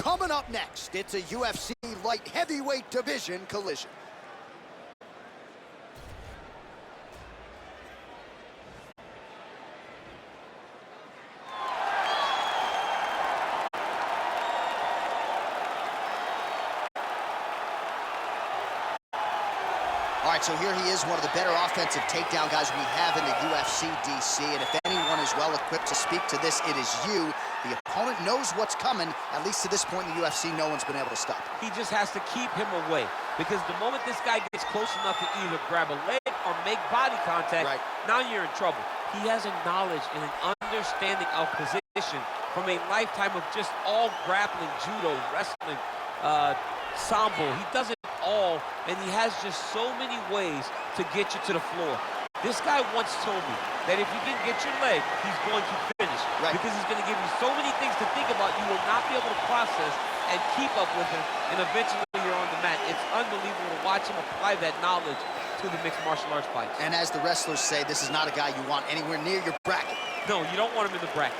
Coming up next, it's a UFC light heavyweight division collision. All right, so here he is, one of the better offensive takedown guys we have in the UFC, DC. And if anyone is well-equipped to speak to this, it is you. The opponent knows what's coming. At least to this point in the UFC, no one's been able to stop him. He just has to keep him away, because the moment this guy gets close enough to either grab a leg or make body contact, now you're in trouble. He has a knowledge and an understanding of position from a lifetime of just all grappling, judo, wrestling, sambo. He does it all, and he has just so many ways to get you to the floor. This guy once told me that if you can get your leg, he's going to finish. Because he's going to give you so many things to think about, you will not be able to process and keep up with him, and eventually you're on the mat. It's unbelievable to watch him apply that knowledge to the mixed martial arts fight. And as the wrestlers say, this is not a guy you want anywhere near your bracket. No, you don't want him in the bracket.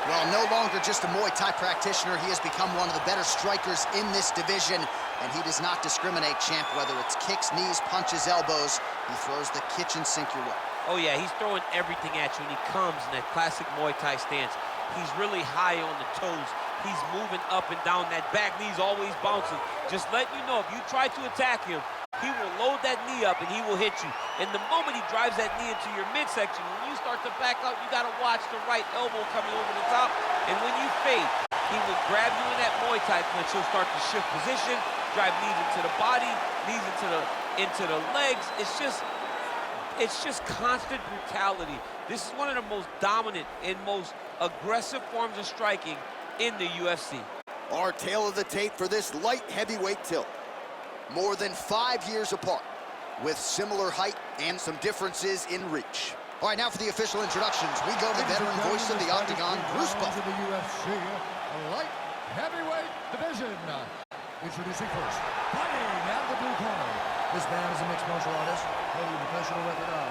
Well, no longer just a Muay Thai practitioner, he has become one of the better strikers in this division, and he does not discriminate, champ, whether it's kicks, knees, punches, elbows. He throws the kitchen sink your way. Oh, yeah, he's throwing everything at you, and he comes in that classic Muay Thai stance. He's really high on the toes. He's moving up and down. That back knee's always bouncing. Just letting you know, if you try to attack him, he will load that knee up and he will hit you. And the moment he drives that knee into your midsection, when you start to back out, you got to watch the right elbow coming over the top. And when you fade, he will grab you in that Muay Thai clinch. He'll start to shift position, drive knees into the body, knees into the legs. It's just constant brutality. This is one of the most dominant and most aggressive forms of striking in the UFC. Our tale of the tape for this light heavyweight tilt. More than 5 years apart, with similar height and some differences in reach. All right, now for the official introductions, we go to the veteran voice of the Octagon, Bruce Buffer. The UFC light heavyweight division. Introducing first, fighting out of the blue corner. This man is a mixed martial artist, holding a professional record of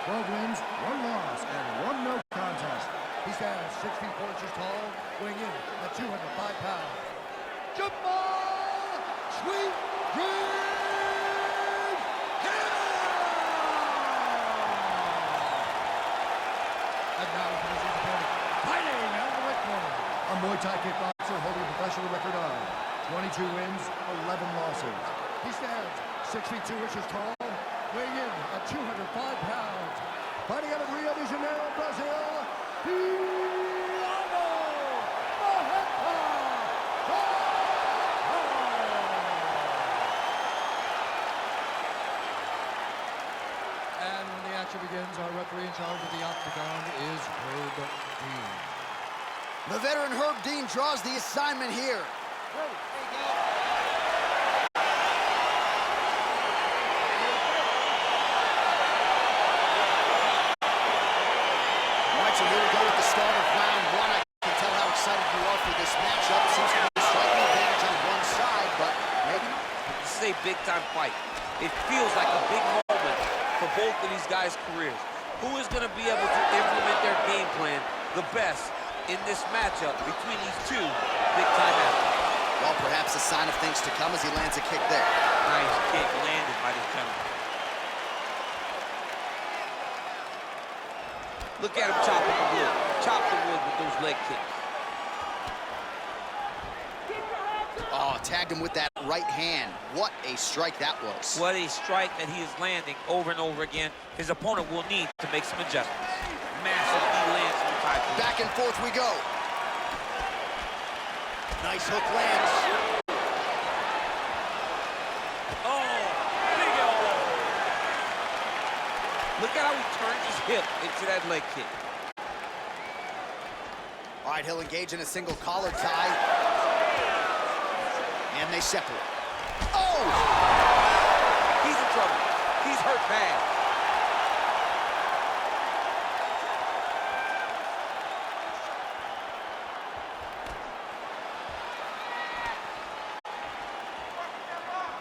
12 wins, 1 loss, and 1 no contest. He stands 6 feet 4 inches tall, weighing in at 205 pounds. Jamal Sweet Dream And now for his opponent, fighting out of the red corner, a Muay Thai kickboxer holding a professional record of 22 wins, 11 losses. He stands 6 feet 2 inches tall, weighing in at 205 pounds. Fighting out of Rio de Janeiro, Brazil, begins. Our referee in charge of the Octagon is Herb Dean. The veteran Herb Dean draws the assignment here. There you go. All right, so here we go with the start of round 1. I can tell how excited you are for this matchup. Seems to be a striking advantage on one side, but maybe not. This is a big-time fight. It feels like a big moment for both of these guys' careers. Who is going to be able to implement their game plan the best in this matchup between these two big-time athletes? Well, perhaps a sign of things to come as he lands a kick there. Nice kick landed by this gentleman. Look at him chopping the wood. Chop the wood with those leg kicks. Oh, tagged him with that right hand. What a strike that was. What a strike that he is landing over and over again. His opponent will need to make some adjustments. Massive knee lands from Thai. Back and forth we go. Nice hook lands. Oh, big elbow. Look at how he turns his hip into that leg kick. All right, he'll engage in a single collar tie. And they separate. Oh! He's in trouble. He's hurt bad.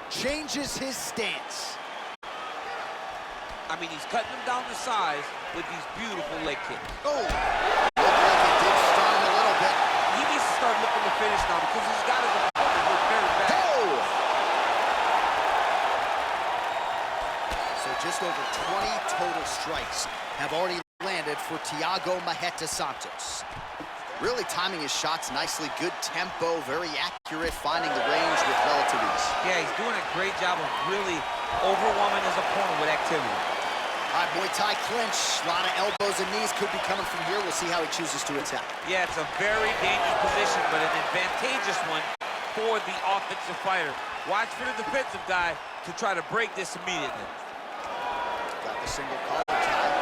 Changes his stance. I mean, he's cutting him down to size with these beautiful leg kicks. Oh! Looked like he start looking to finish now because he's got his opponent hurt very bad. Oh! So just over 20 total strikes have already landed for Thiago Marreta Santos. Really timing his shots nicely, good tempo, very accurate, finding the range with relative ease. Yeah, he's doing a great job of really overwhelming his opponent with activity. All right, Muay Thai clinch. A lot of elbows and knees could be coming from here. We'll see how he chooses to attack. Yeah, it's a very dangerous position, but an advantageous one for the offensive fighter. Watch for the defensive guy to try to break this immediately. Got the single collar tie.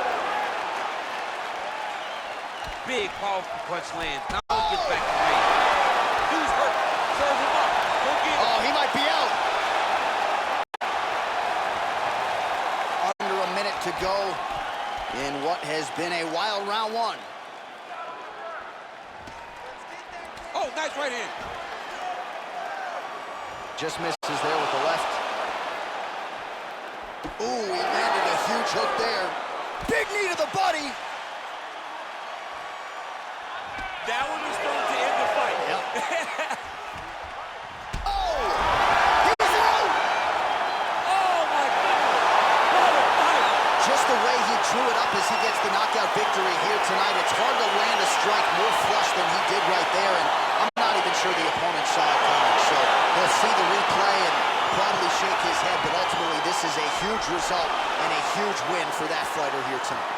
Big, powerful punch lands. Now he gets back to range. Dude's hurt. Serve him up. Go get him. Oh, he might be out. Under a minute to go in what has been a wild round one. Oh, nice right hand. Just misses there with the left. Ooh, he landed a huge hook there. Big knee to the body. That one was thrown to end the fight. Yep. Oh! He's out! Oh, my goodness. What a fight. Just the way he drew it up as he gets the knockout victory here tonight. It's hard to land a strike more flush than he did right there, and I'm not even sure the opponent saw it coming. So he'll see the replay and probably shake his head, but ultimately this is a huge result and a huge win for that fighter here tonight.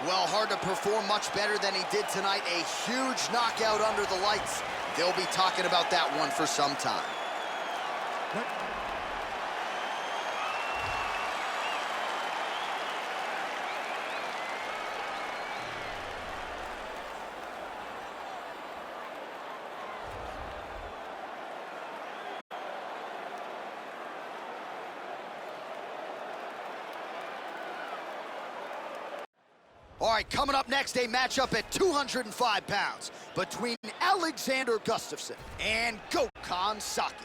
Well, hard to perform much better than he did tonight. A huge knockout under the lights. They'll be talking about that one for some time. All right, coming up next, a matchup at 205 pounds between Alexander Gustafsson and Gokhan Saki.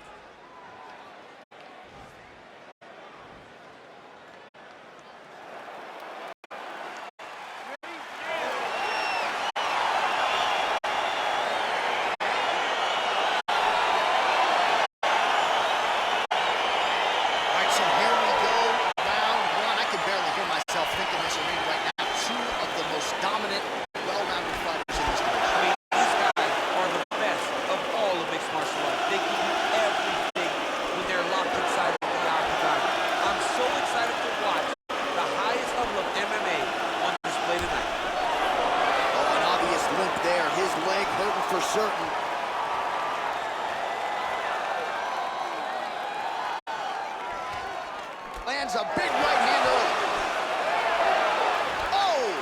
For certain. Lands a big right hand early. Oh!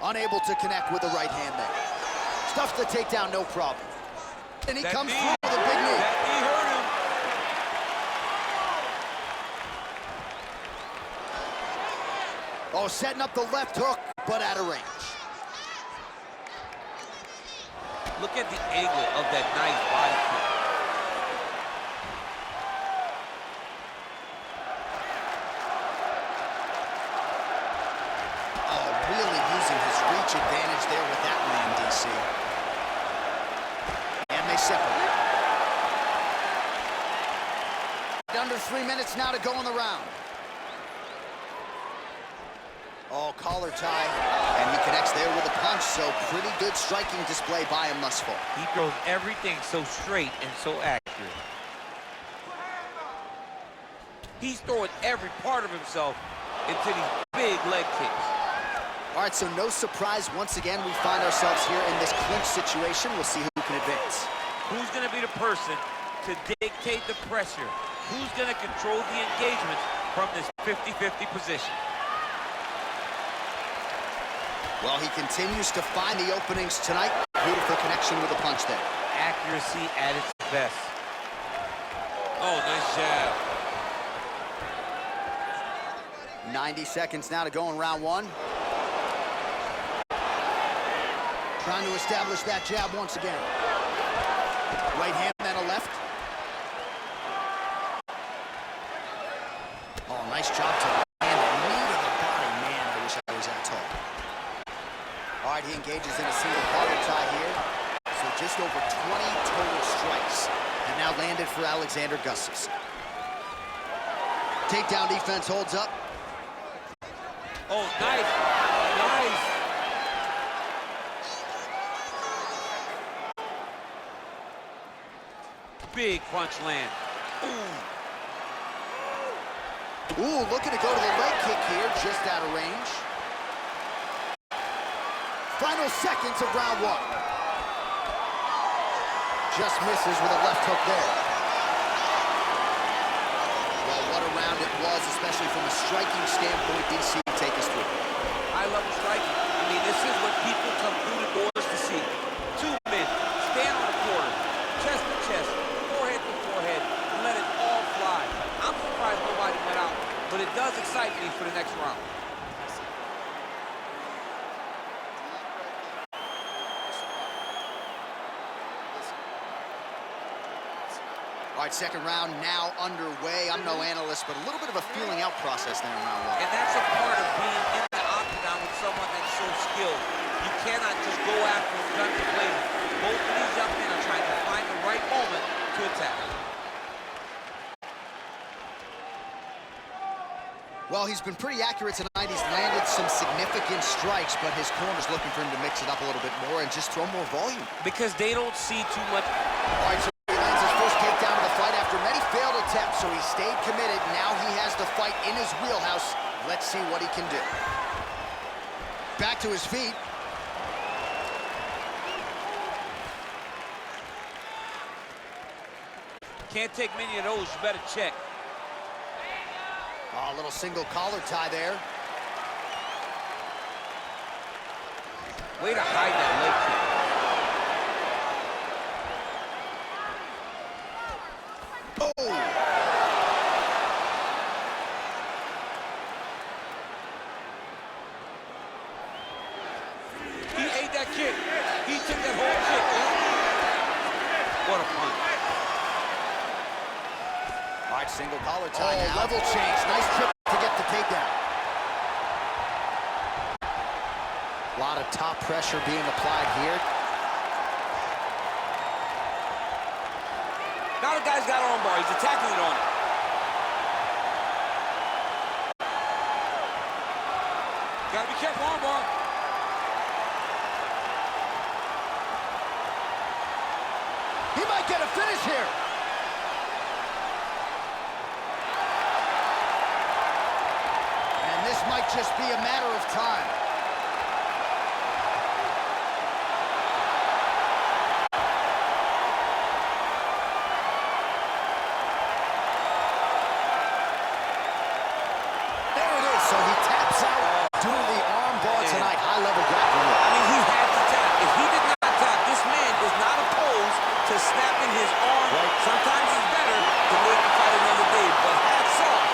Unable to connect with the right hand there. Stuffs the takedown, no problem. And he comes through with a big knee. That knee hurt him. Oh, setting up the left hook, but out of range. Look at the angle of that nice body kick. Oh, really using his reach advantage there with that land, DC. And they separate. Under 3 minutes now to go in the round. Oh, collar tie, and he connects there with a punch, so pretty good striking display by him thus far. He throws everything so straight and so accurate. He's throwing every part of himself into these big leg kicks. All right, so no surprise, once again, we find ourselves here in this clinch situation. We'll see who can advance. Who's going to be the person to dictate the pressure? Who's going to control the engagements from this 50-50 position? Well, he continues to find the openings tonight. Beautiful connection with a punch there. Accuracy at its best. Oh, nice jab. 90 seconds now to go in round one. Trying to establish that jab once again. Right hand, then a left. Oh, nice job to land the knee to the body. Man, I wish I was that tall. All right, he engages in a single collar tie here. So just over 20 total strikes have now landed for Alexander Gustafsson. Takedown defense holds up. Oh, nice. Nice. Big punch land. Ooh, looking to go to the leg kick here, just out of range. Final seconds of round one. Just misses with a left hook there. Well, what a round it was, especially from a striking standpoint. DC, take us through. High-level striking. I mean, this is what people come through the doors to see. Two men, stand on the corner, chest to chest, forehead to forehead, and let it all fly. I'm surprised nobody went out, but it does excite me for the next round. All right, second round now underway. I'm no analyst, but a little bit of a feeling out process there in round one. And that's a part of being in the octagon with someone that's so skilled. You cannot just go after him gun to blazing. Both of these young men are trying to find the right moment to attack. Well, he's been pretty accurate tonight. He's landed some significant strikes, but his corner's looking for him to mix it up a little bit more and just throw more volume. Because they don't see too much. All right, so he lands his first takedown of the fight after many failed attempts, so he stayed committed. Now he has the fight in his wheelhouse. Let's see what he can do. Back to his feet. Can't take many of those, you better check. Oh, a little single collar tie there. Way to hide that leg kick. Oh! He ate that kick. He took that whole kick. What a punch. All right, single collar tie now. Level change. Nice trip to get the takedown. A lot of top pressure being applied here. Now the guy's got arm bar. He's attacking it on it. Gotta be careful, arm bar. He might get a finish here. And this might just be a matter of time. There it is. So he taps out due to the arm bar tonight. High-level grappling. I mean, he had to tap. If he did not tap, this man is not opposed to snapping his arm. Right. Sometimes it's better to make the fight another day, but hats off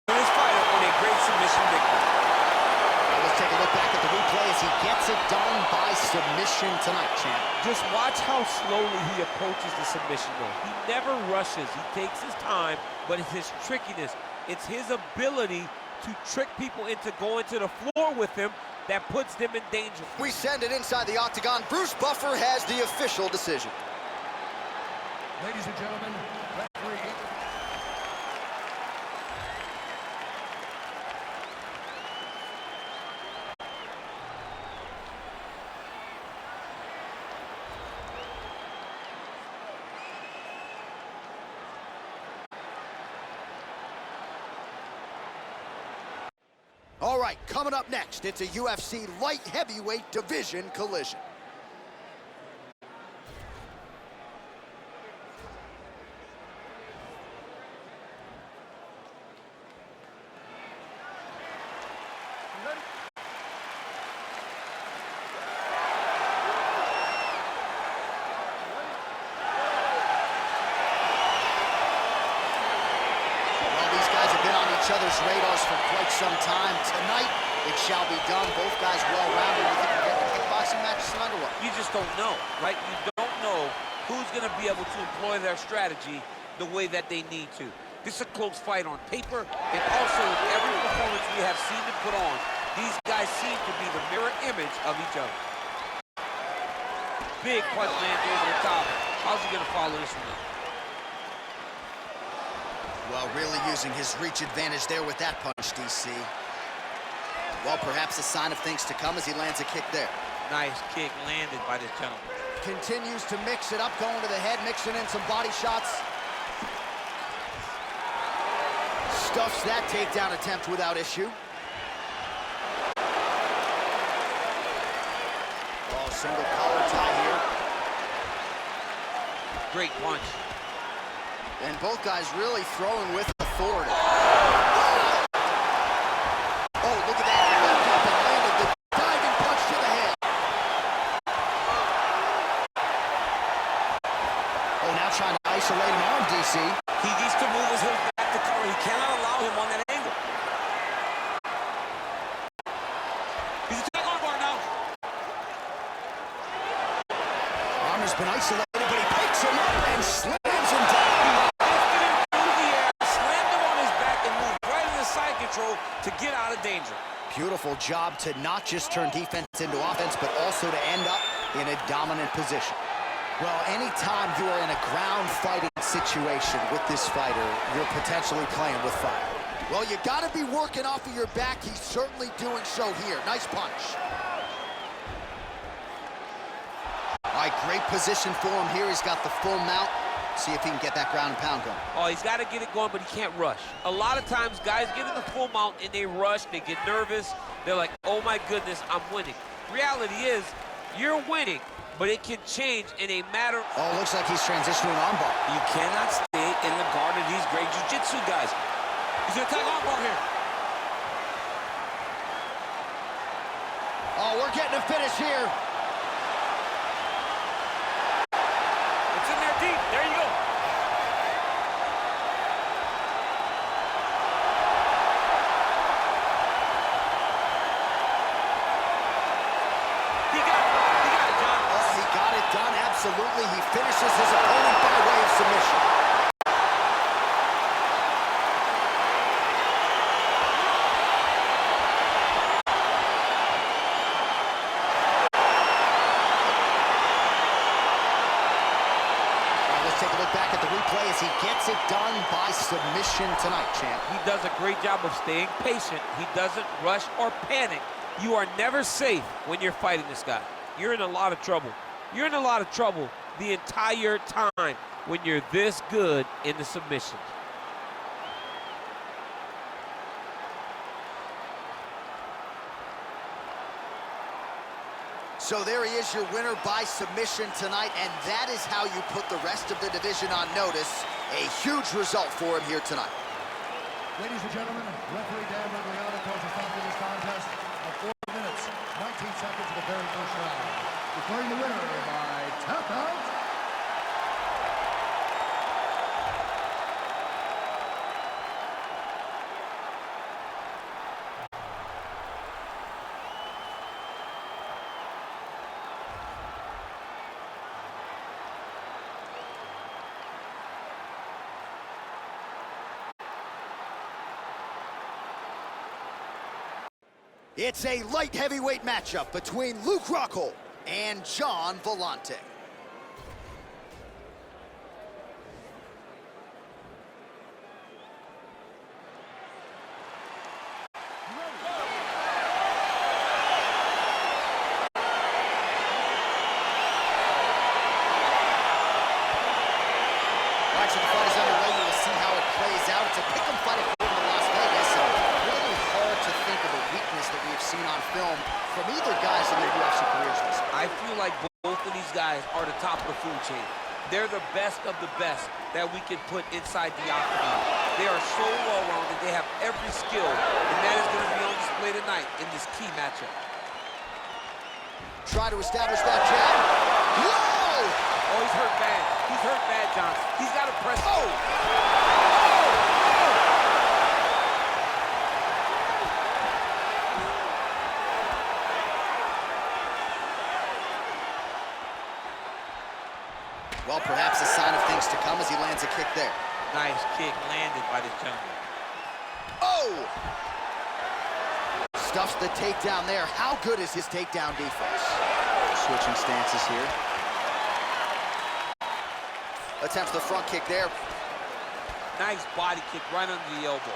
to this fighter on a great submission victory. Now let's take a look back at the replay as he gets it done by submission tonight, champ. Just watch how slowly he approaches the submission, though. He never rushes. He takes his time, but it's his trickiness. It's his ability to trick people into going to the floor with him that puts them in danger. We send it inside the octagon. Bruce Buffer has the official decision. Ladies and gentlemen, referee. All right, coming up next, it's a UFC light heavyweight division collision. Each other's radars for quite some time. Tonight, it shall be done. Both guys well-rounded. You think we're getting a kickboxing match tonight or what? You just don't know, right? You don't know who's going to be able to employ their strategy the way that they need to. This is a close fight on paper and also in I've seen them put on, these guys seem to be the mirror image of each other. Big punch lands over the top. How's he gonna follow this one up? Well, really using his reach advantage there with that punch, DC. Well, perhaps a sign of things to come as he lands a kick there. Nice kick landed by this gentleman. Continues to mix it up, going to the head, mixing in some body shots. Stuffs that takedown attempt without issue. Oh, single collar tie here. Great punch. And both guys really throwing with authority. Oh, look at that. He moved up and landed the diving punch to the head. Oh, now trying to isolate him on, DC. He needs to move his hips back to cover. He cannot allow him on that angle. He's a arm bar now. Armor's been isolated, but he picks him up and slams him down. Lifted him through the air, slammed him on his back, and moved right into side control to get out of danger. Beautiful job to not just turn defense into offense, but also to end up in a dominant position. Well, anytime you are in a ground fighting situation with this fighter, you're potentially playing with fire. Well, you got to be working off of your back. He's certainly doing so here. Nice punch. All right, great position for him here. He's got the full mount. See if he can get that ground and pound going. Oh, he's got to get it going, but he can't rush. A lot of times, guys get in the full mount and they rush, they get nervous. They're like, oh my goodness, I'm winning. Reality is, you're winning, but it can change in a matter. Oh, looks like he's transitioning on bar. You cannot stay in the guard of these great jiu-jitsu guys. He's gonna take arm bar here. Oh, we're getting a finish here. It's in there deep. There you go. He got it, John. Oh, he got it done, absolutely. He finishes his opponent by way of submission. Let's take a look back at the replay as he gets it done by submission tonight, champ. He does a great job of staying patient. He doesn't rush or panic. You are never safe when you're fighting this guy. You're in a lot of trouble. You're in a lot of trouble the entire time when you're this good in the submissions. So there he is, your winner by submission tonight, and that is how you put the rest of the division on notice. A huge result for him here tonight. Ladies and gentlemen, referee Dan Rigliano calls a stop to this contest at 4 minutes, 19 seconds of the very first round. Declaring the winner by tap out. It's a light heavyweight matchup between Luke Rockhold and John Vellante. All right, so the fight is underway. We'll see how it plays out. It's a pick'em fight according to Las Vegas. And really hard to think of a weakness that we have seen on film from either guys in their UFC careers this year. I feel like both of these guys are the top of the food chain. They're the best of the best that we can put inside the octagon. They are so well-rounded. They have every skill, and that is going to be on display tonight in this key matchup. Try to establish that jab. Whoa! Oh, he's hurt bad. He's hurt bad, John. He's got to press. Oh! Well, perhaps a sign of things to come as he lands a kick there. Nice kick landed by this gentleman. Oh! Stuffs the takedown there. How good is his takedown defense? Switching stances here. Attempts the front kick there. Nice body kick right under the elbow.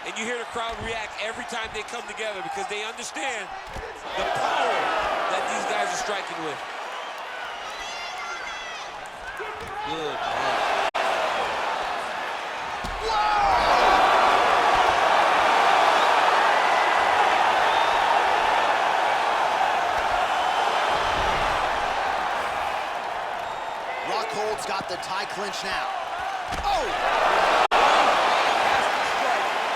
And you hear the crowd react every time they come together because they understand the power that these guys are striking with. Good. Rockhold's got the tie clinch now. Oh!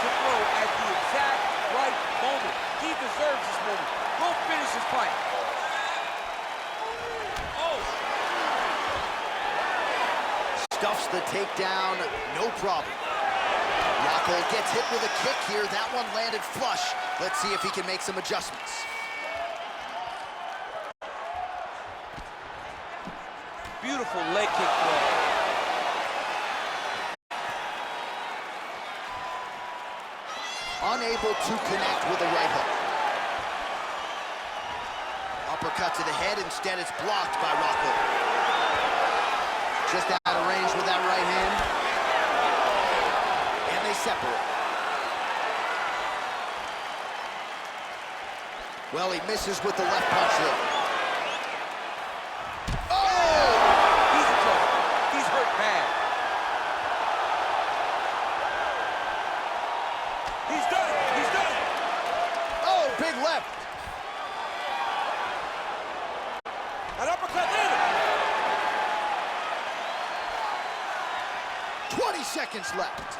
To throw at the exact right moment. He deserves this moment. Go finish his fight. Oh! Stuffs the takedown, no problem. Rockhold gets hit with a kick here. That one landed flush. Let's see if he can make some adjustments. Beautiful leg kick throw. Unable to connect with a right hook. Uppercut to the head, instead it's blocked by Rockhold. Just out of range with that right hand. And they separate. Well, he misses with the left punch there. Big left. An uppercut in. 20 seconds left.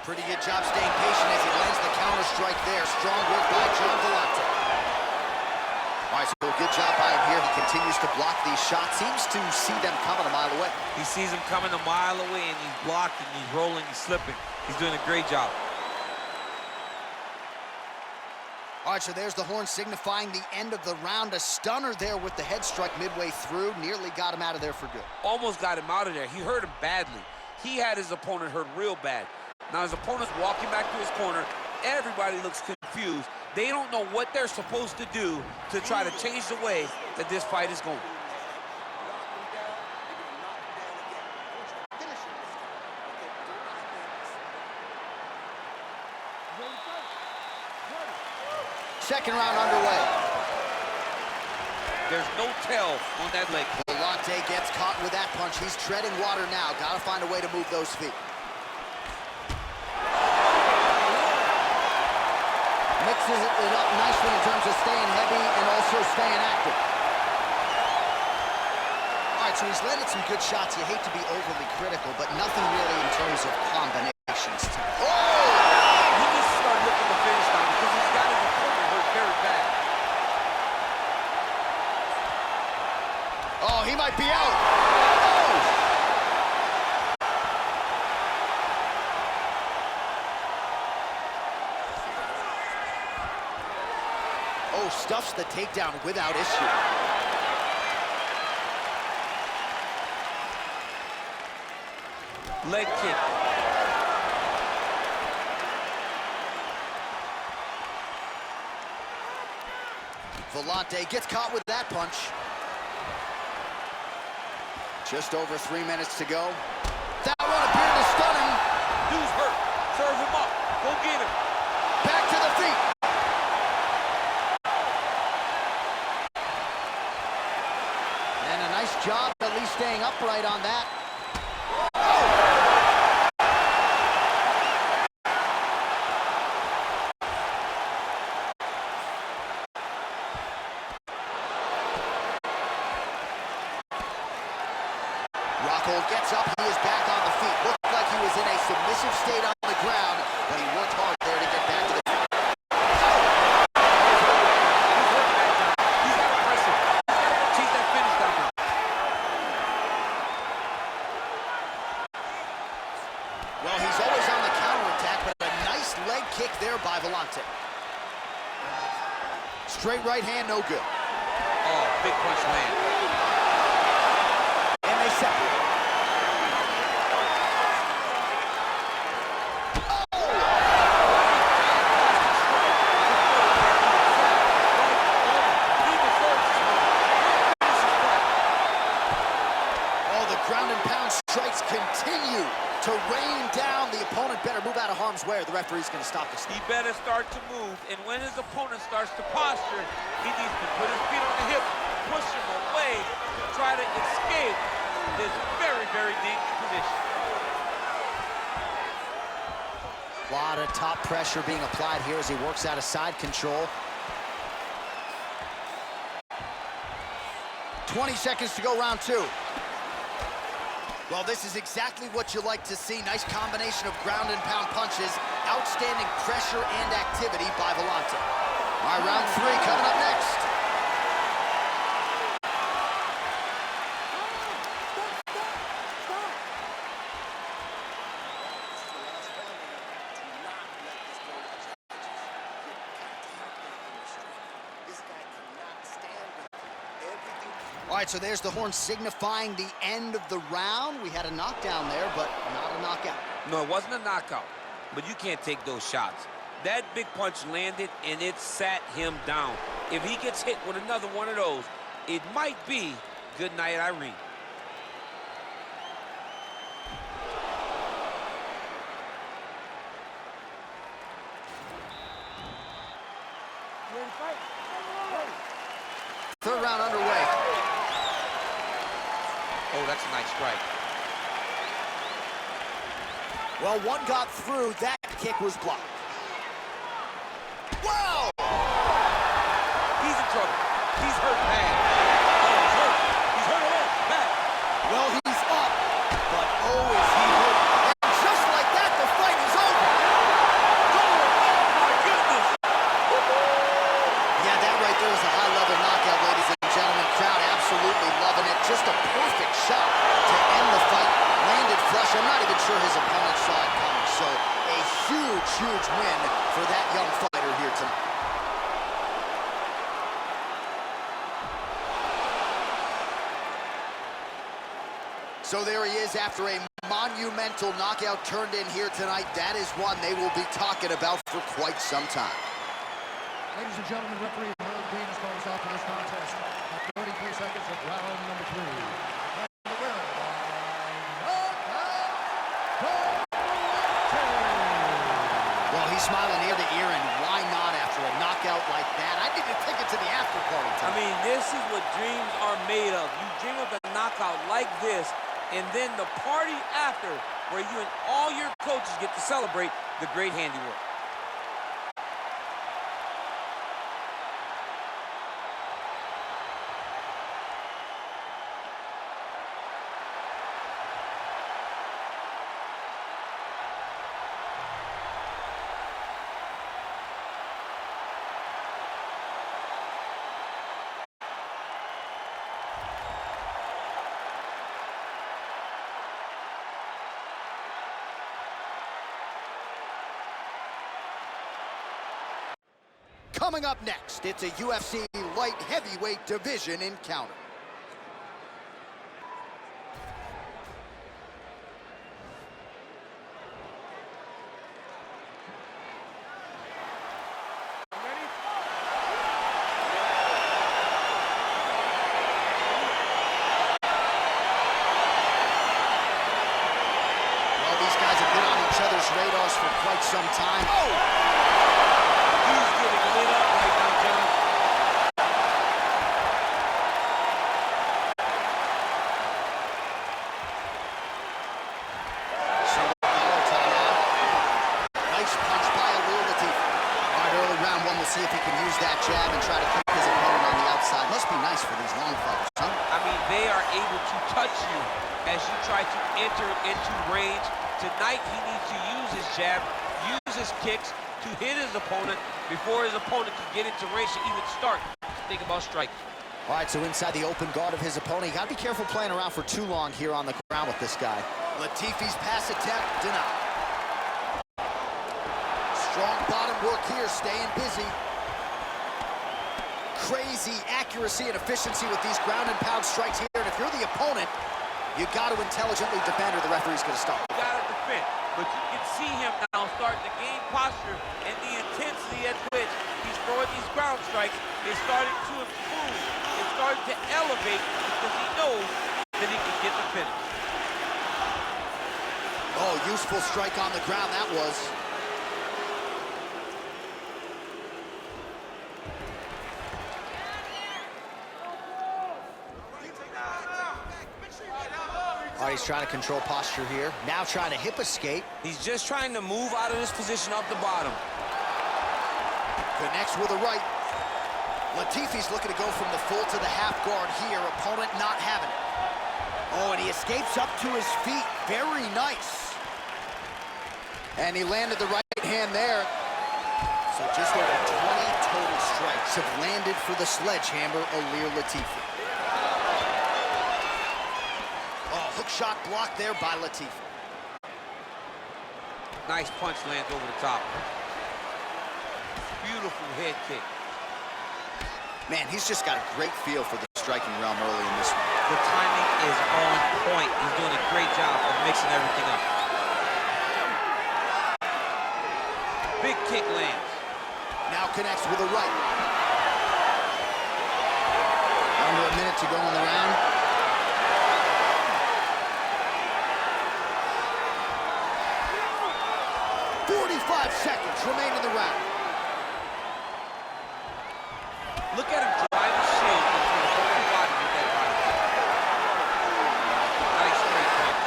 Pretty good job staying patient as he lands the counter strike there. Strong work by John Villante. All right, so good job by him here. He continues to block these shots. Seems to see them coming a mile away. He sees them coming a mile away, and he's blocking, he's rolling, he's slipping. He's doing a great job. All right, so there's the horn signifying the end of the round. A stunner there with the head strike midway through. Nearly got him out of there for good. Almost got him out of there. He hurt him badly. He had his opponent hurt real bad. Now his opponent's walking back to his corner. Everybody looks confused. They don't know what they're supposed to do to try to change the way that this fight is going. Second round underway. There's no tell on that leg. Villante gets caught with that punch. He's treading water now. Got to find a way to move those feet. Mixes it up nicely in terms of staying heavy and also staying active. All right, so he's landed some good shots. You hate to be overly critical, but nothing really in terms of combinations. Oh! He needs to start looking to finish now because he's got his opponent hurt very bad. Oh, he might be out. Oh, stuffs the takedown without issue. Leg kick. Villante gets caught with that punch. Just over 3 minutes to go. That one appeared to stun him. Dude's hurt. Serve him up. Go get him. Back to the feet. And a nice job at least staying upright on that. Rockhold gets up, he is back on the feet. Looked like he was in a submissive state on the ground, but he worked hard there to get back to the feet. He's got to press him. He's got to chase that finish down there. Well, he's always on the counterattack, but a nice leg kick there by Villante. Straight right hand, no good. Oh, big punch land. And they separate. ground and pound strikes continue to rain down. The opponent better move out of harm's way or the referee's going to stop this. He better start to move, and when his opponent starts to posture, he needs to put his feet on the hip, push him away to try to escape this very, very dangerous position. A lot of top pressure being applied here as he works out of side control. 20 seconds to go, round 2. Well, this is exactly what you like to see. Nice combination of ground and pound punches. Outstanding pressure and activity by Villante. All right, round 3 coming up next. All right, so there's the horn signifying the end of the round. We had a knockdown there, but not a knockout. No, it wasn't a knockout, but you can't take those shots. That big punch landed, and it sat him down. If he gets hit with another one of those, it might be good night, Irene. Third round underway. Oh, that's a nice strike. Well, one got through. That kick was blocked. Wow! He's in trouble. He's hurt bad. Oh, he's hurt. He's hurt a lot. Bad. Well, he's up, but oh, is he hurt. And just like that, the fight is over. Oh, my goodness. Yeah, that right there was a high-level knockout, ladies and gentlemen. Crowd absolutely loving it. Just a perfect shot to end the fight. Landed flush. I'm not even sure his opponent saw it coming. So a huge, huge win for that young fighter here tonight. So there he is after a monumental knockout turned in here tonight. That is one they will be talking about for quite some time. Ladies and gentlemen, referee Harold Green has called us out for this contest at 33 seconds of round number 3. And the winner by knockout, Well, he's smiling ear to ear, and why not after a knockout like that? I need to take it to the after party tonight. I mean, this is what dreams are made of. You dream of a knockout like this, and then the party after, where you and all your coaches get to celebrate the great handiwork. Coming up next, it's a UFC light heavyweight division encounter. Well, these guys have been on each other's radars for quite some time. Oh! He's getting lit up right now, John. So power timeout. Nice punch by Will Latif. All right, early round 1, we'll see if he can use that jab and try to keep his opponent on the outside. Must be nice for these long fighters, huh? I mean, they are able to touch you as you try to enter into range. Tonight, he needs to use his jab, use his kicks to hit his opponent before his opponent can get into range to even start to think about striking. All right, so inside the open guard of his opponent, you got to be careful playing around for too long here on the ground with this guy. Latifi's pass attempt denied. Strong bottom work here, staying busy. Crazy accuracy and efficiency with these ground and pound strikes here. And if you're the opponent, you got to intelligently defend or the referee's going to stop. You got to defend, but you can see him now starting to gain posture, and the intensity at which he's throwing these ground strikes is starting to improve. It's starting to elevate because he knows that he can get the finish. Oh, useful strike on the ground, that was. All right, he's trying to control posture here. Now trying to hip escape. He's just trying to move out of this position up the bottom. Connects with a right. Latifi's looking to go from the full to the half guard here. Opponent not having it. Oh, and he escapes up to his feet. Very nice. And he landed the right hand there. So just over 20 total strikes have landed for the sledgehammer, Ilir Latifi. Oh, hook shot blocked there by Latifi. Nice punch lands over the top. Beautiful head kick. Man, he's just got a great feel for the striking realm early in this one. The timing is on point. He's doing a great job of mixing everything up. Big kick lands. Now connects with a right. Under a minute to go in the round. Seconds remain in the round. Look at him drive his shield into the whole body with that body kick. Nice straight punch.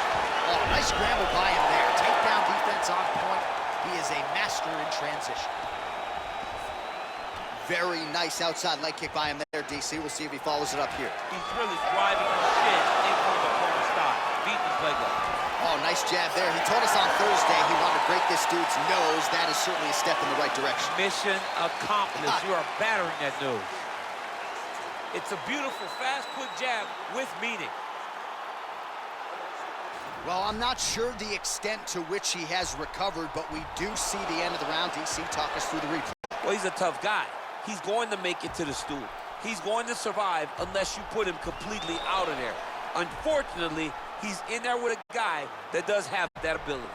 Oh, nice scramble by him there. Takedown defense on point. He is a master in transition. Very nice outside leg kick by him there, DC. We'll see if he follows it up here. He's really driving the shit into the opponent's style, beating his leg up. Oh, nice jab there. He told us on Thursday he wanted to break this dude's nose. That is certainly a step in the right direction. Mission accomplished. You are battering that nose. It's a beautiful, fast, quick jab with meaning. Well, I'm not sure the extent to which he has recovered, but we do see the end of the round. DC, talk us through the replay. Well, he's a tough guy. He's going to make it to the stool. He's going to survive unless you put him completely out of there. Unfortunately, he's in there with a guy that does have that ability.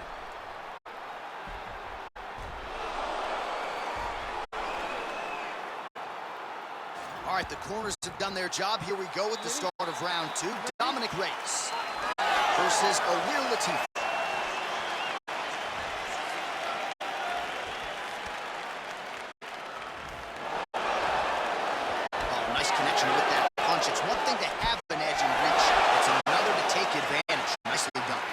All right, the corners have done their job. Here we go with the start of round two. Dominic Reyes versus Ilir Latifi. Oh, nice connection with that punch. It's one thing to have an edge and reach. It's another to take advantage. Nicely done.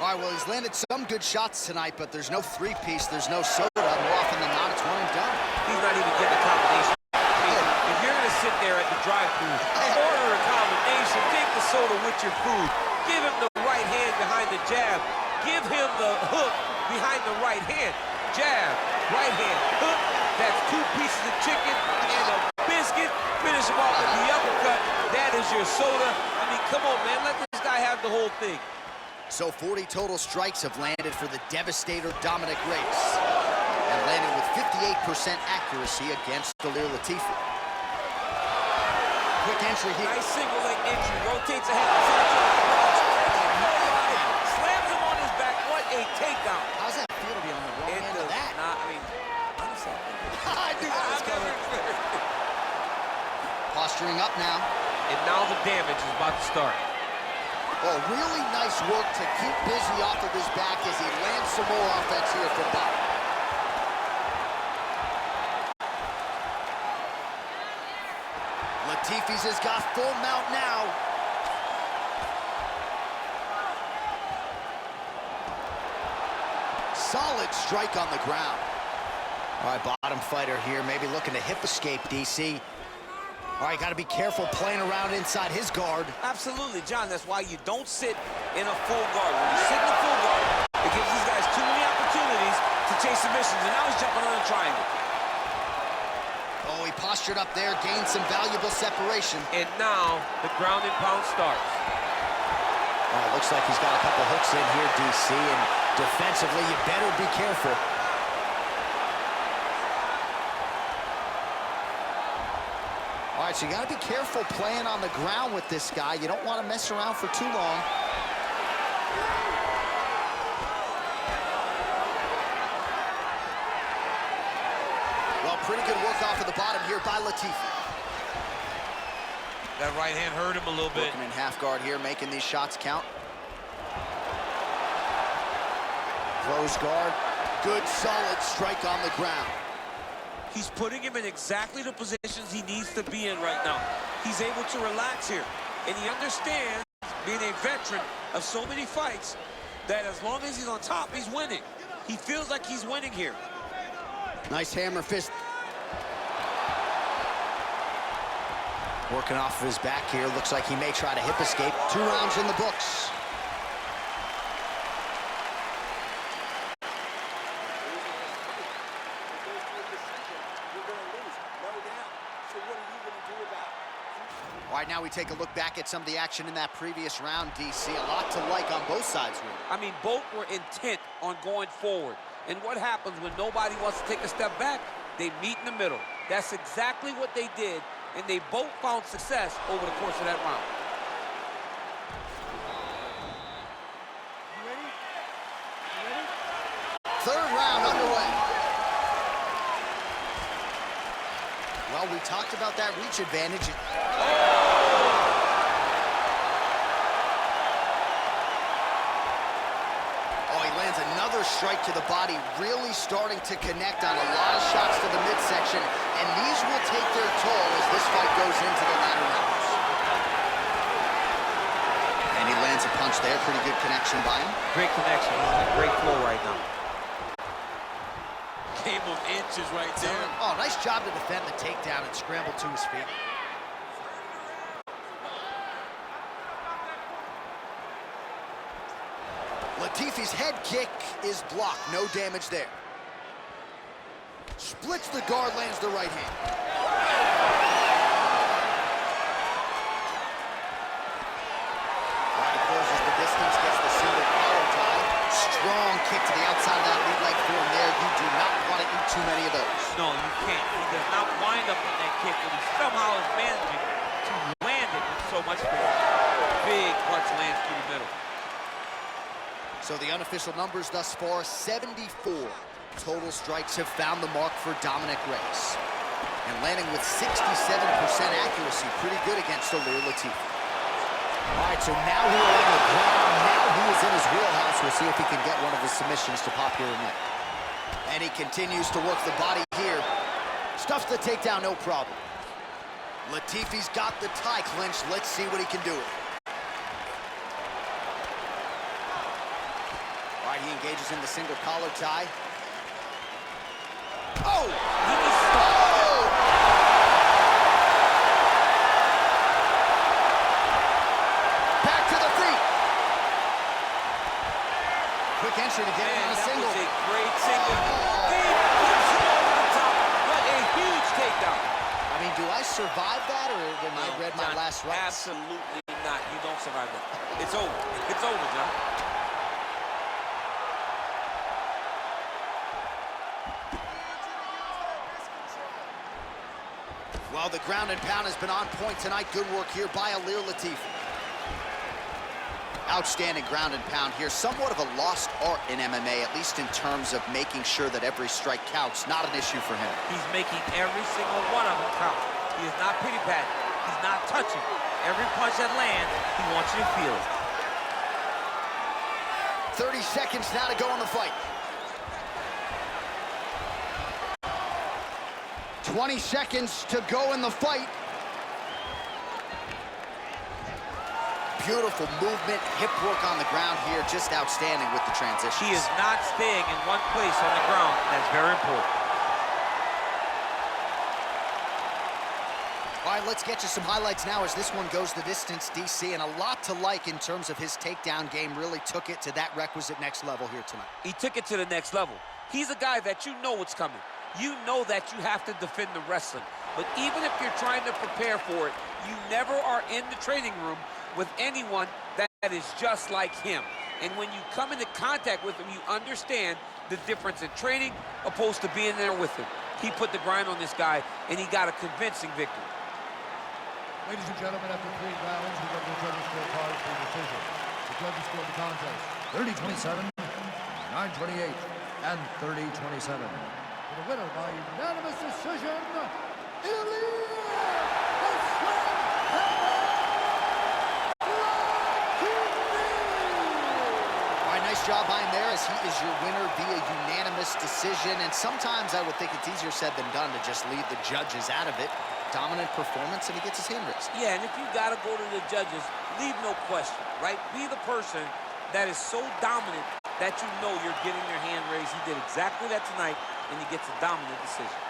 All right, well, he's landed some good shots tonight, but there's no three-piece, there's no soda. More often than not, it's one and done. He's not even getting a combination. If you're going to sit there at the drive-thru, order a combination, take the soda with your food, give him the right hand behind the jab, give him the hook behind the right hand, jab, right hand, hook. That's 2 pieces of chicken and a biscuit. Finish him off with the uppercut. That is your soda. I mean, come on, man. Let this guy have the whole thing. So 40 total strikes have landed for the devastator Dominic Reyes, and landed with 58% accuracy against Ilir Latifi. Quick entry here. Nice single leg entry. Rotates ahead. Slams him on his back. What a takedown. How's that feel to be on the wrong end of that? I mean, honestly, I knew that was coming. Posturing up now. And now the damage is about to start. Oh, really nice work to keep busy off of his back as he lands some more offense here from bottom. Latifi's has got full mount now. Solid strike on the ground. All right, bottom fighter here, maybe looking to hip escape, DC. All right, got to be careful playing around inside his guard. Absolutely, John. That's why you don't sit in a full guard. When you sit in a full guard, it gives these guys too many opportunities to chase submissions. And now he's jumping on a triangle. Oh, he postured up there, gained some valuable separation. And now the ground and pound starts. Oh, looks like he's got a couple hooks in here, DC, and defensively, you better be careful. All right, so you got to be careful playing on the ground with this guy. You don't want to mess around for too long. Well, pretty good work off of the bottom here by Latifi. That right hand hurt him a little bit. Working in half guard here, making these shots count. Close guard. Good, solid strike on the ground. He's putting him in exactly the positions he needs to be in right now. He's able to relax here. And he understands, being a veteran of so many fights, that as long as he's on top, he's winning. He feels like he's winning here. Nice hammer fist. Working off of his back here. Looks like he may try to hip escape. 2 rounds in the books. All right, now we take a look back at some of the action in that previous round, DC. A lot to like on both sides, really. I mean, both were intent on going forward. And what happens when nobody wants to take a step back? They meet in the middle. That's exactly what they did, and they both found success over the course of that round. You ready? You ready? Third round underway. Well, we talked about that reach advantage. Oh, he lands another strike to the body, really starting to connect on a lot of shots to the midsection, and these will take their toll as this fight goes into the latter rounds. And he lands a punch there, pretty good connection by him. Great connection. He's in a great flow right now. Game of inches right there. Oh, nice job to defend the takedown and scramble to his feet. Latifi's head kick is blocked. No damage there. Splits the guard, lands the right hand. All right, closes the distance, gets the single collar tie. Strong kick to the outside of that lead leg form there. You do not want to eat too many of those. No, you can't. He does not wind up on that kick, but he somehow is managing to land it with so much force. Big punch lands through the middle. So the unofficial numbers thus far, 74 total strikes have found the mark for Dominic Reyes. And landing with 67% accuracy, pretty good against Ilir Latifi. All right, so now we are on the ground. Now he is in his wheelhouse. We'll see if he can get one of his submissions to pop here in a minute. And he continues to work the body here. Stuffs the takedown, no problem. Latifi's got the tie clinched. Let's see what he can do with it. All right, he engages in the single collar tie. Oh! Back to the feet. Quick entry to get in on a single. That was a great single. He puts it over the top. What a huge takedown. I mean, do I survive that, or am I read my last rights? Absolutely not. You don't survive that. It's over. It's over, John. Well, the ground and pound has been on point tonight. Good work here by Ilir Latifi. Outstanding ground and pound here. Somewhat of a lost art in MMA, at least in terms of making sure that every strike counts. Not an issue for him. He's making every single one of them count. He is not pity-patting. He's not touching. Every punch that lands, he wants you to feel it. 30 seconds now to go in the fight. 20 seconds to go in the fight. Beautiful movement, hip work on the ground here, just outstanding with the transitions. He is not staying in one place on the ground. That's very important. All right, let's get you some highlights now as this one goes the distance, DC, and a lot to like in terms of his takedown game. Really took it to that requisite next level here tonight. He took it to the next level. He's a guy that you know what's coming. You know that you have to defend the wrestling. But even if you're trying to prepare for it, you never are in the training room with anyone that is just like him. And when you come into contact with him, you understand the difference in training opposed to being there with him. He put the grind on this guy, and he got a convincing victory. Ladies and gentlemen, after 3 rounds, we go to the judges' scorecard for decision. The judges scored the contest 30-27, 9-28, and 30-27. For the winner by unanimous decision, Ilir job behind there, as he is your winner via unanimous decision. And sometimes I would think it's easier said than done to just leave the judges out of it. Dominant performance, and he gets his hand raised. Yeah, and if you got to go to the judges, leave no question, right? Be the person that is so dominant that you know you're getting your hand raised. He did exactly that tonight, and he gets a dominant decision.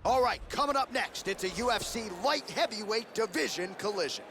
All right, coming up next, it's a UFC light heavyweight division collision.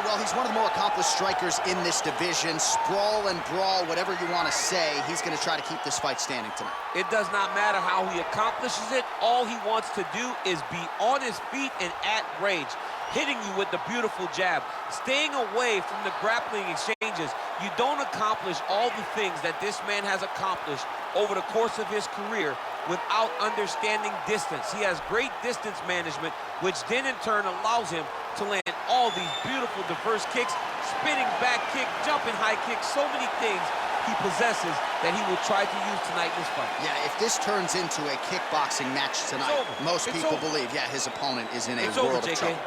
Well, he's one of the more accomplished strikers in this division. Sprawl and brawl, whatever you want to say, he's going to try to keep this fight standing tonight. It does not matter how he accomplishes it. All he wants to do is be on his feet and at range, hitting you with the beautiful jab, staying away from the grappling exchanges. You don't accomplish all the things that this man has accomplished over the course of his career without understanding distance. He has great distance management, which then in turn allows him to land all these beautiful, diverse kicks, spinning back kick, jumping high kick, so many things he possesses that he will try to use tonight in this fight. Yeah, if this turns into a kickboxing match tonight, most people believe, yeah, his opponent is in a world of trouble.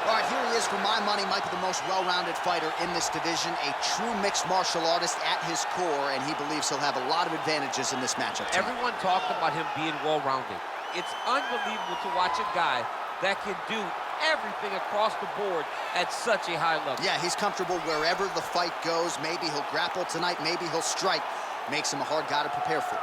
All right, here he is, for my money, Michael, the most well-rounded fighter in this division, a true mixed martial artist at his core, and he believes he'll have a lot of advantages in this matchup tonight. Everyone talked about him being well-rounded. It's unbelievable to watch a guy that can do everything across the board at such a high level. Yeah, he's comfortable wherever the fight goes. Maybe he'll grapple tonight, maybe he'll strike. Makes him a hard guy to prepare for.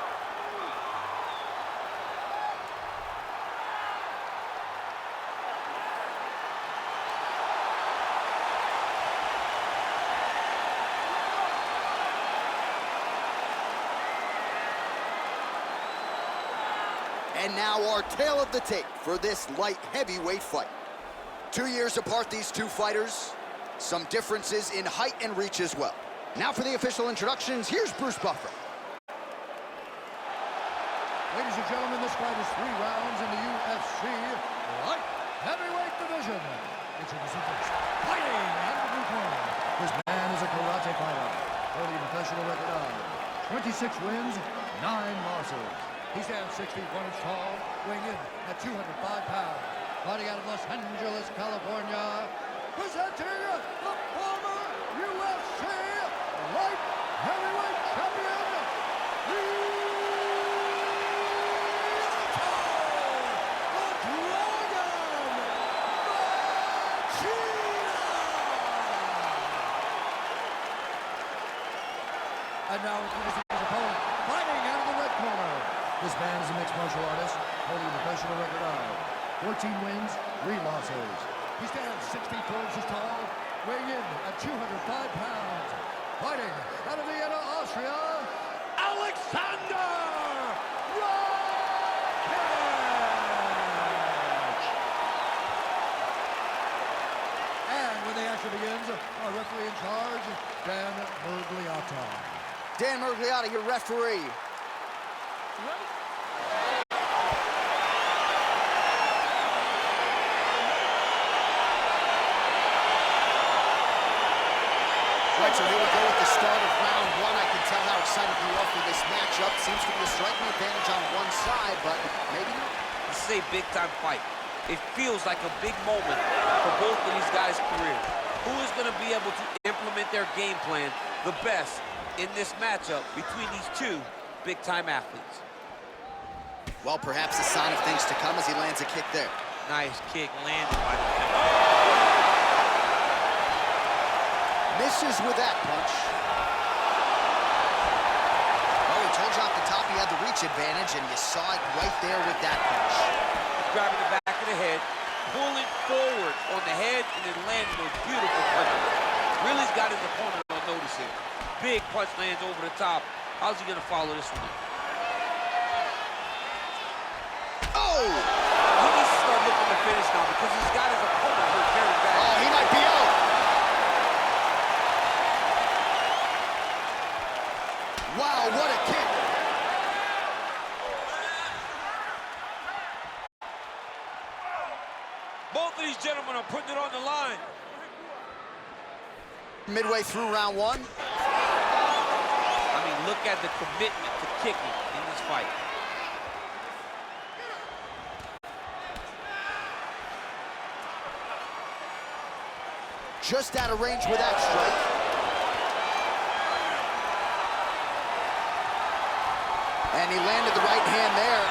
And now our tale of the tape for this light heavyweight fight. 2 years apart, these two fighters. Some differences in height and reach as well. Now for the official introductions, here's Bruce Buffer. Ladies and gentlemen, this fight is 3 rounds in the UFC light heavyweight division. Introducing first, fighting out of the blue corner. This man is a karate fighter, holding a professional record of 26 wins, 9 losses. He stands 6 feet 1 inch tall, weighing in at 205 pounds. Fighting out of Los Angeles, California, presenting the former UFC light heavyweight champion, the Dragon, And now introducing his opponent, fighting out of the red corner. This man is a mixed martial artist, holding a professional record of 14 wins, 3 losses. He stands 64 inches tall, weighing in at 205 pounds. Fighting out of Vienna, Austria, Alexander Rakic! And when the action begins, our referee in charge, Dan Mergliotta. Dan Mergliotta, your referee. Right, so here we go with the start of round 1. I can tell how excited you are for this matchup. Seems to be a striking advantage on one side, but maybe not. This is a big-time fight. It feels like a big moment for both of these guys' careers. Who is going to be able to implement their game plan the best in this matchup between these two big-time athletes? Well, perhaps a sign of things to come as he lands a kick there. Nice kick landed by the defender. Misses with that punch. Well, we told you off the top he had the reach advantage, and you saw it right there with that punch. Grabbing the back of the head, pulling forward on the head, and then landing those beautiful punches. Really's got his opponent on notice here. Big punch lands over the top. How's he gonna follow this one up? Oh! He needs to start looking to finish now because he's got his opponent hurt very bad. Oh, he might be out. Wow, what a kick. Both of these gentlemen are putting it on the line. Midway through round 1. I mean, look at the commitment to kicking in this fight. Just out of range with that strike. And he landed the right hand there.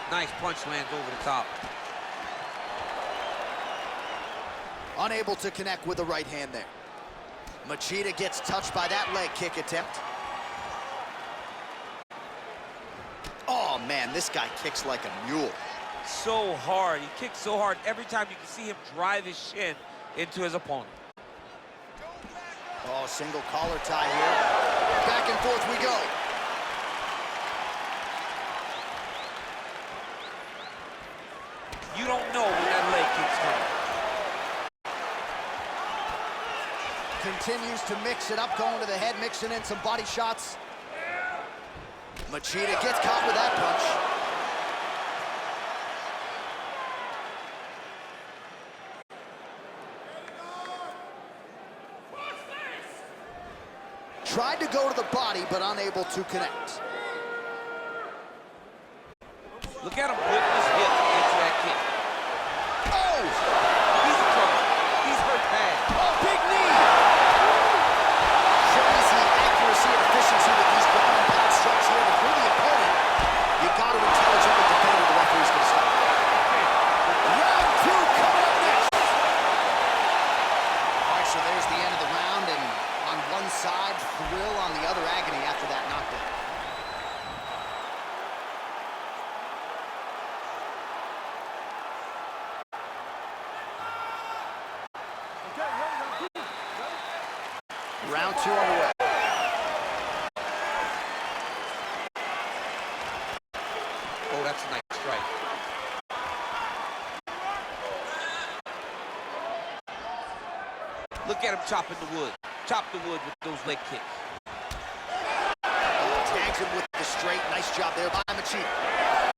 Nice punch lands over the top. Unable to connect with the right hand there. Machida gets touched by that leg kick attempt. Oh, man, this guy kicks like a mule. So hard. He kicks so hard. Every time you can see him drive his shin into his opponent. Oh, single collar tie here. Back and forth we go. You don't know when that leg kick's coming. Continues to mix it up, going to the head, mixing in some body shots. Machida gets caught with that punch. Tried to go to the body, but unable to connect. Look at him whip his hip into that kick. Oh! He's in trouble. He's hurt bad. Oh, big knee! Shows the accuracy and efficiency with these ground and pound strikes here. But for the opponent, you got to intelligently defend where the referee's going to stop. Round 2 coming up next. All right, so there's the end of the round, and on one side, thrill, on the other, agony after that knockdown. Round 2 underway. Oh, that's a nice strike. Look at him chopping the wood. Chop the wood with those leg kicks. Tags him with the straight. Nice job there by Machida.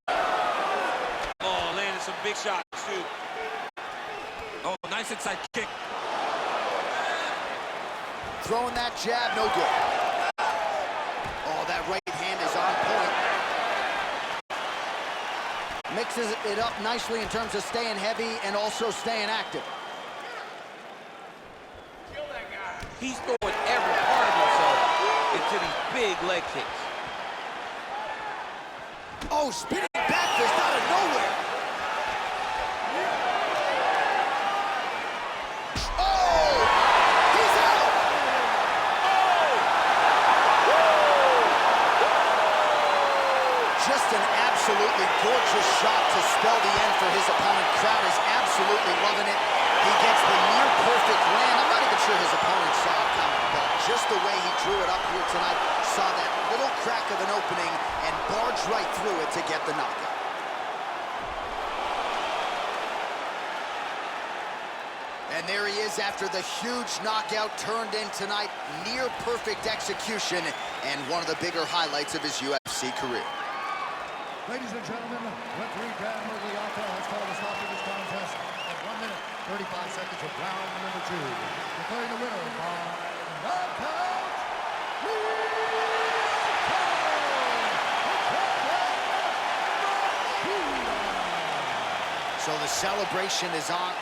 Oh, landed some big shots, too. Oh, nice inside kick. Throwing that jab, no good. Oh, that right hand is on point. Mixes it up nicely in terms of staying heavy and also staying active. He's throwing every part of himself into these big leg kicks. Oh, spinning back fist out of nowhere. loving it. He gets the near-perfect land. I'm not even sure his opponent saw it coming, but just the way he drew it up here tonight, saw that little crack of an opening and barged right through it to get the knockout. And there he is after the huge knockout turned in tonight. Near perfect execution and one of the bigger highlights of his UFC career. Ladies and gentlemen, referee Dan Murgliata has called a stop to this contest at 1 minute, 35 seconds of round number 2. Declaring the winner by knockout, So the celebration is on.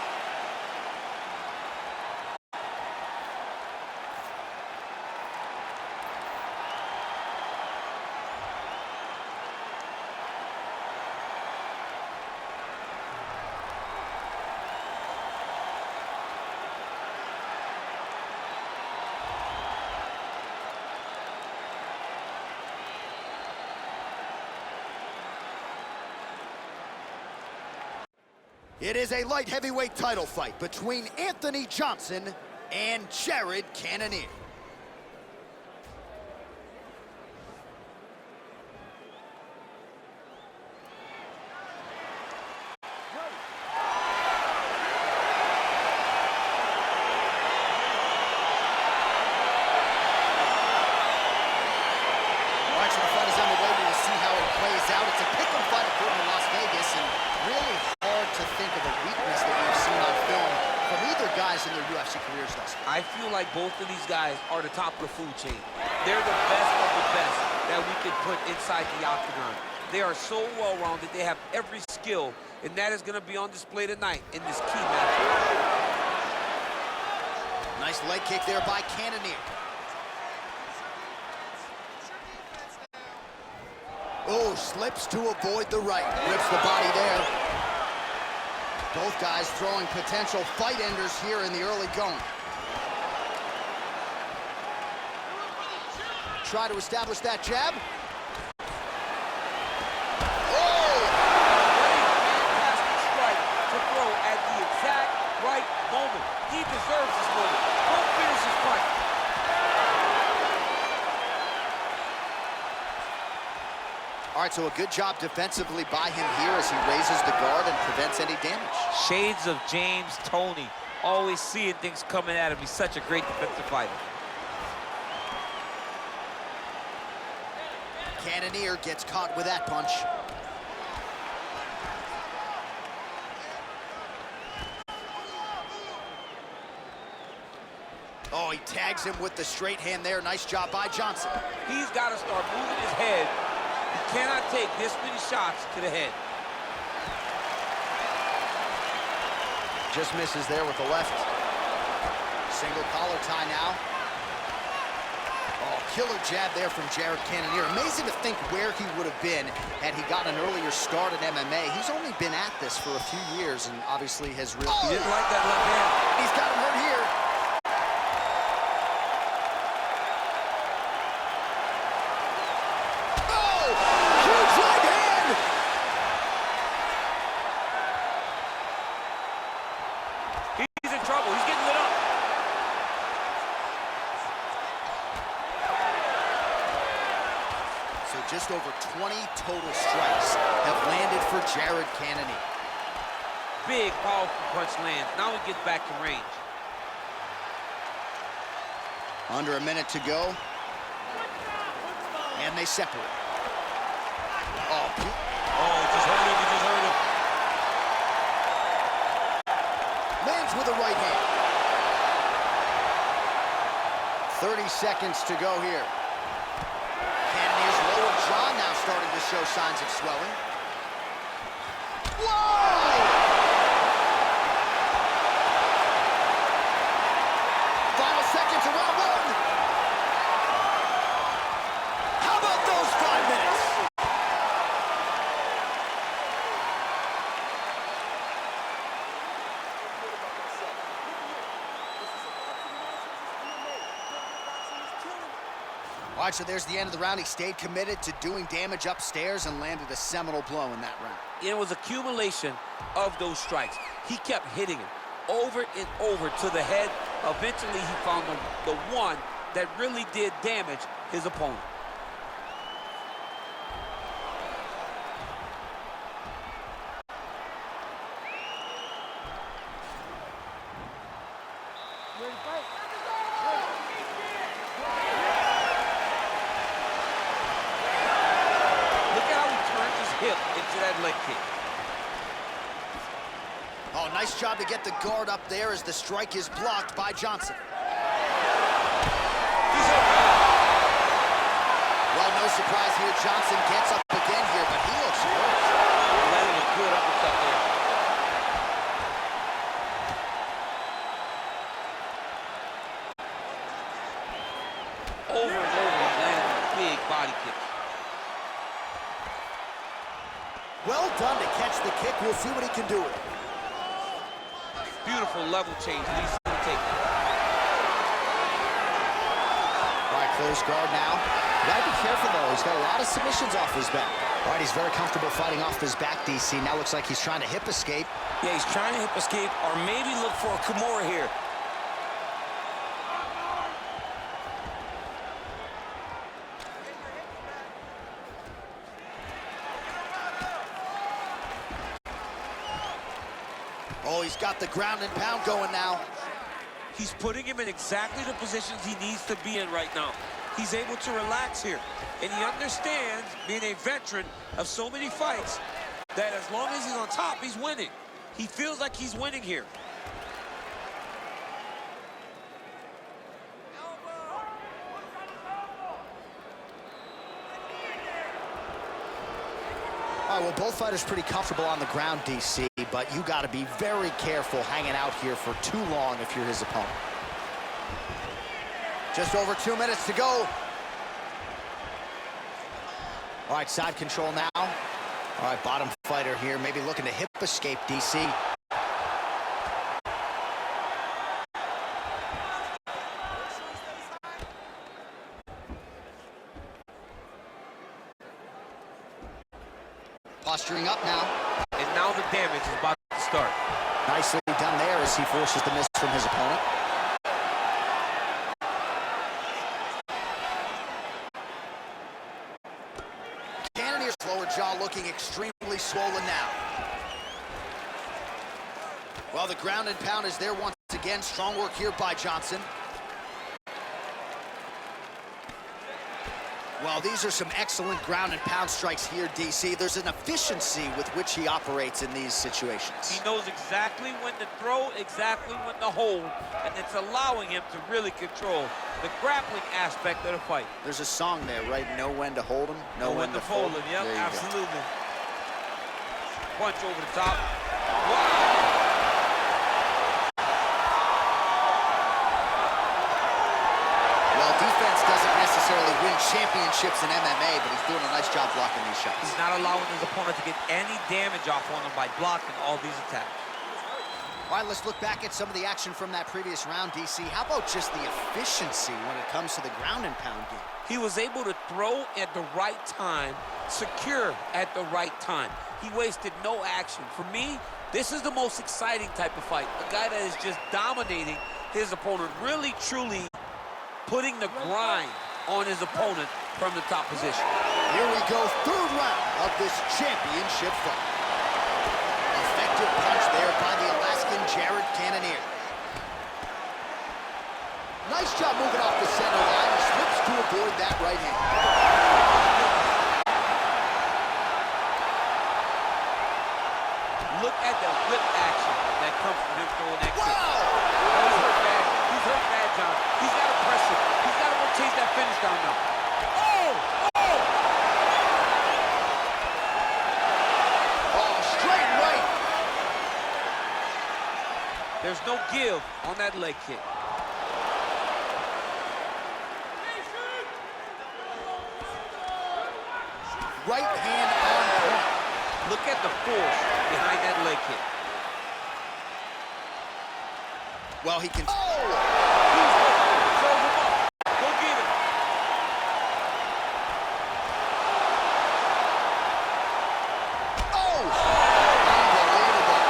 It is a light heavyweight title fight between Anthony Johnson and Jared Cannonier. All right, so the fight is underway. We'll see how it plays out. It's a pick-em fight according to Las Vegas, and really hard to think of a weakness that we've seen on film from either guys in their UFC careers thus far. I feel like both of these guys are the top of the food chain. They're the best of the best that we could put inside the octagon. They are so well-rounded. They have every skill, and that is going to be on display tonight in this key matchup. Nice leg kick there by Cannonier. Oh, slips to avoid the right. Rips the body there. Both guys throwing potential fight enders here in the early going. Try to establish that jab. Oh! Fantastic strike to throw at the exact right moment. He deserves this moment. Don't finish his fight. All right, so a good job defensively by him here as he raises the guard and prevents any damage. Shades of James Toney. Always seeing things coming at him. He's such a great defensive fighter. Cannonier gets caught with that punch. Oh, he tags him with the straight hand there. Nice job by Johnson. He's got to start moving his head. He cannot take this many shots to the head. Just misses there with the left. Single collar tie now. Oh, killer jab there from Jared Cannonier. Amazing to think where he would have been had he gotten an earlier start in MMA. He's only been at this for a few years and obviously has really... He didn't like that left hand. He's got him hurt here. Oh! Huge right hand! He's in trouble. He's getting lit up. So just over 20 total strikes have landed for Jared Cannonier. Big, powerful punch lands. Now he gets back to range. Under a minute to go. And they separate. Oh, Oh, he just hurt him. He just hurt him. lands with a right hand. 30 seconds to go here. Cannonier's lower jaw now starting to show signs of swelling. Whoa! Final seconds of round one. How about those 5 minutes? All right, so there's the end of the round. He stayed committed to doing damage upstairs and landed a seminal blow in that round. It was accumulation of those strikes. He kept hitting him over and over to the head. Eventually, he found the one that really did damage his opponent. Into that leg kick. Oh, nice job to get the guard up there as the strike is blocked by Johnson. Well, no surprise here. Johnson gets up again here, but he looks hurt. Landing a good uppercut there. Over and over, he's landing big body kicks. Well done to catch the kick. We'll see what he can do with it. Beautiful level change. Leads to the takedown. All right, close guard now. Gotta be careful, though. He's got a lot of submissions off his back. All right, he's very comfortable fighting off his back, DC. Now looks like he's trying to hip escape. Yeah, he's trying to hip escape or maybe look for a Kimura here. Oh, he's got the ground and pound going now. He's putting him in exactly the positions he needs to be in right now. He's able to relax here. And he understands, being a veteran of so many fights, that as long as he's on top, he's winning. He feels like he's winning here. All right, well, both fighters pretty comfortable on the ground, DC, but you got to be very careful hanging out here for too long if you're his opponent. Just over 2 minutes to go. All right, side control now. All right, bottom fighter here, maybe looking to hip escape, DC. Posturing up now. And now the damage is about to start. Nicely done there as he forces the miss from his opponent. Cannonier's lower jaw looking extremely swollen now. Well, the ground and pound is there once again. Strong work here by Johnson. Well, these are some excellent ground and pound strikes here, DC. There's an efficiency with which he operates in these situations. He knows exactly when to throw, exactly when to hold, and it's allowing him to really control the grappling aspect of the fight. There's a song there, right? Know when to hold him, know when to fold him. Yep, absolutely. Go. Punch over the top. Wow. Defense doesn't necessarily win championships in MMA, but he's doing a nice job blocking these shots. He's not allowing his opponent to get any damage off on him by blocking all these attacks. All right, let's look back at some of the action from that previous round, DC. How about just the efficiency when it comes to the ground and pound game? He was able to throw at the right time, secure at the right time. He wasted no action. For me, this is the most exciting type of fight. A guy that is just dominating his opponent, really, truly putting the grind on his opponent from the top position. Here we go, third round of this championship fight. Effective punch there by the Alaskan Jared Cannonier. Nice job moving off the center line. He slips to avoid that right hand. Look at the whip action that comes from him throwing that kick. Wow! He's hurt bad. He's hurt bad, John. He's got to press it. He's got to rotate that finish down now. Oh! Oh! Oh, straight right. There's no give on that leg kick. Right hand on point. Look at the force behind that leg kick. Well, he can... Oh! Throws him up. Go get it. Oh! Unbelievable.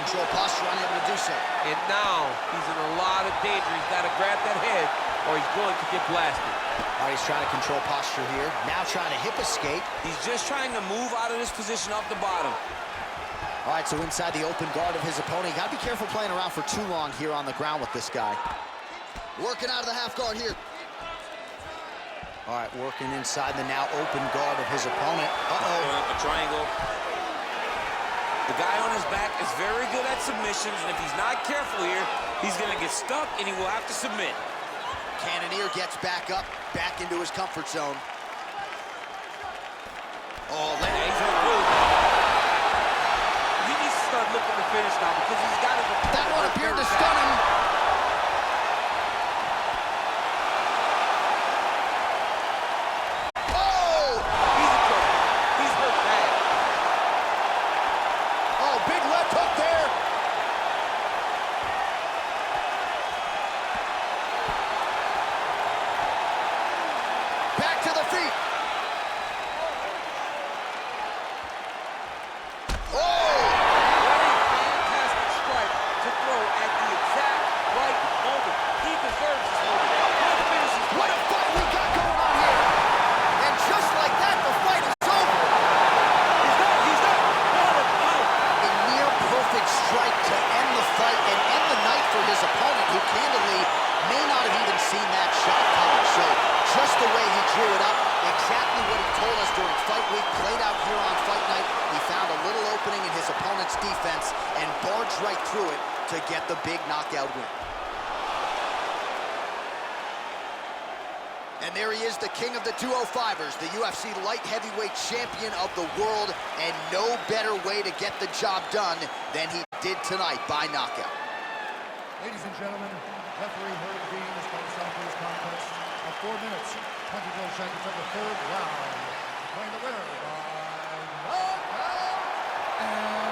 control posture, unable to do so. And now he's in a lot of danger. He's got to grab that head or he's going to get blasted. All right, he's trying to control posture here. Now trying to hip escape. He's just trying to move out of this position off the bottom. All right, so inside the open guard of his opponent. You got to be careful playing around for too long here on the ground with this guy. Working out of the half guard here. All right, working inside the now open guard of his opponent. A triangle. The guy on his back is very good at submissions, and if he's not careful here, he's going to get stuck, and he will have to submit. Cannoneer gets back up, back into his comfort zone. Oh, He's in good. He needs to start looking to finish now because he's got his opponent. that one appeared to stun him. Oh! He's in trouble. He's hurt bad. Oh, big left hook there. Back to the feet. Oh! Fantastic strike to throw at the exact right moment. He deserves this moment. What finishes What a fight we got going on here. And just like that, the fight is over. He's done. A near perfect strike to end the fight and end the night for his opponent, who candidly may not have even seen that shot coming. So just the way he drew it up, exactly what he told us during fight week, played out here on fight night. He found a little opening in his opponent's defense and barged right through it to get the big knockout win. And there he is, the king of the 205ers, the UFC light heavyweight champion of the world, and no better way to get the job done than he did tonight by knockout. Ladies and gentlemen, referee Herb Dean has called stop to this contest at 4 minutes, 24 seconds of the third round. Declaring the winner by knockout and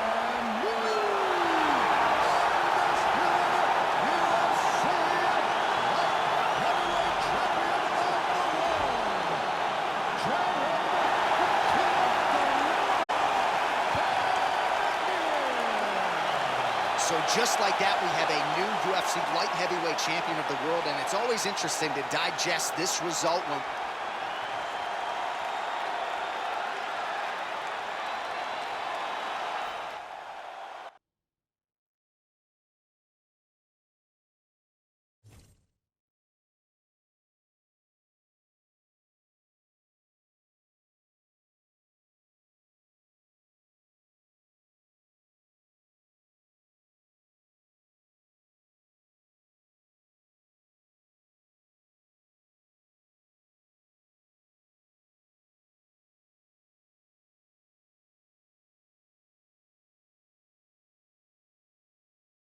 So just like that, we have a new UFC light heavyweight champion of the world, and it's always interesting to digest this result when